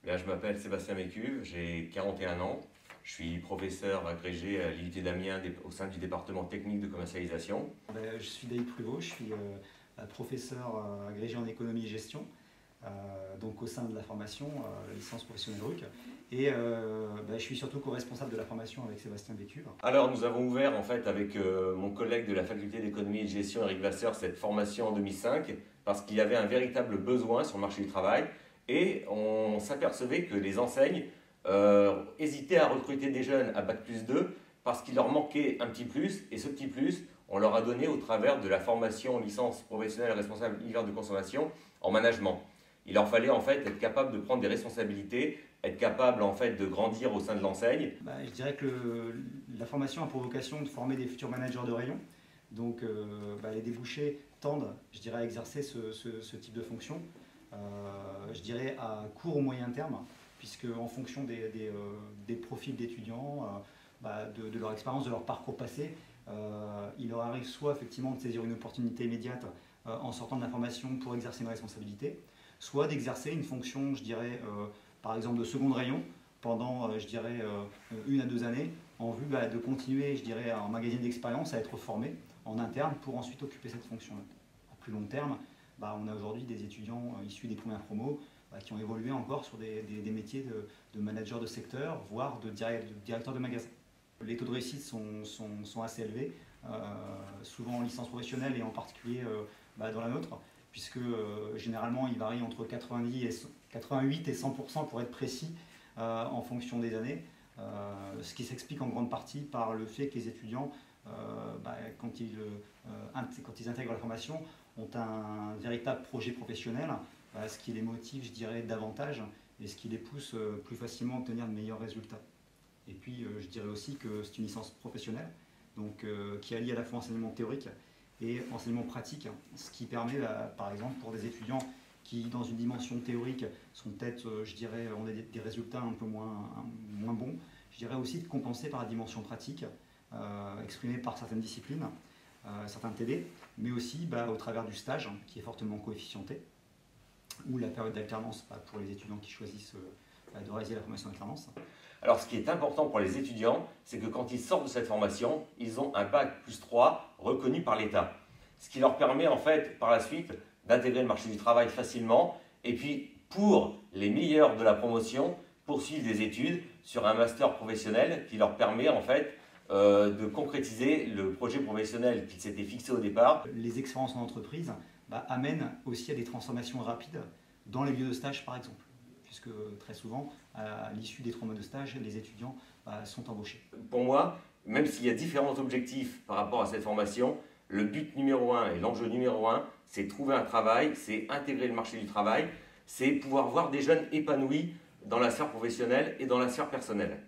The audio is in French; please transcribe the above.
Bien, je m'appelle Sébastien Mécuve, j'ai 41 ans. Je suis professeur agrégé à l'IUT d'Amiens au sein du département technique de commercialisation. Je suis David Pruvot, je suis professeur agrégé en économie et gestion, donc au sein de la formation, licence professionnelle RUC. Et je suis surtout co-responsable de la formation avec Sébastien Mécuve. Alors nous avons ouvert en fait avec mon collègue de la faculté d'économie et de gestion, Eric Vasseur, cette formation en 2005 parce qu'il y avait un véritable besoin sur le marché du travail et on s'apercevait que les enseignes hésitaient à recruter des jeunes à Bac+2 parce qu'il leur manquait un petit plus, et ce petit plus, on leur a donné au travers de la formation licence professionnelle responsable univers de consommation en management. Il leur fallait en fait être capable de prendre des responsabilités, être capable en fait de grandir au sein de l'enseigne. Je dirais que la formation a pour vocation de former des futurs managers de rayon. Donc les débouchés tendent, je dirais, à exercer ce type de fonction, je dirais à court ou moyen terme, puisque en fonction des profils d'étudiants, de leur expérience, de leur parcours passé, il leur arrive soit effectivement de saisir une opportunité immédiate en sortant de la formation pour exercer une responsabilité, soit d'exercer une fonction, je dirais, par exemple de second rayon pendant, je dirais, 1 à 2 années, en vue de continuer, je dirais, en magazine d'expérience, à être formé en interne pour ensuite occuper cette fonction-là. À plus long terme, on a aujourd'hui des étudiants issus des premières promos qui ont évolué encore sur des métiers de manager de secteur, voire de directeur de magasin. Les taux de réussite sont assez élevés, souvent en licence professionnelle et en particulier dans la nôtre, puisque généralement il varie entre 88 et 100% pour être précis en fonction des années, ce qui s'explique en grande partie par le fait que les étudiants, quand ils intègrent la formation, ont un véritable projet professionnel, ce qui les motive, je dirais, davantage et ce qui les pousse plus facilement à obtenir de meilleurs résultats. Et puis, je dirais aussi que c'est une licence professionnelle, donc, qui allie à la fois enseignement théorique et enseignement pratique, ce qui permet, par exemple, pour des étudiants qui, dans une dimension théorique, sont peut-être, je dirais, ont des résultats un peu moins bons, je dirais aussi de compenser par la dimension pratique, exprimée par certaines disciplines, certains TD, mais aussi au travers du stage, qui est fortement coefficienté, ou la période d'alternance pour les étudiants qui choisissent de réaliser la formation d'alternance. Alors, ce qui est important pour les étudiants, c'est que quand ils sortent de cette formation, ils ont un Bac+3 reconnu par l'État. Ce qui leur permet, en fait, par la suite, d'intégrer le marché du travail facilement. Et puis, pour les meilleurs de la promotion, poursuivre des études sur un master professionnel qui leur permet, en fait, de concrétiser le projet professionnel qu'ils s'étaient fixé au départ. Les expériences en entreprise amènent aussi à des transformations rapides dans les lieux de stage, par exemple, puisque très souvent, à l'issue des 3 mois de stage, les étudiants sont embauchés. Pour moi, même s'il y a différents objectifs par rapport à cette formation, le but numéro 1 et l'enjeu numéro 1, c'est trouver un travail, c'est intégrer le marché du travail, c'est pouvoir voir des jeunes épanouis dans la sphère professionnelle et dans la sphère personnelle.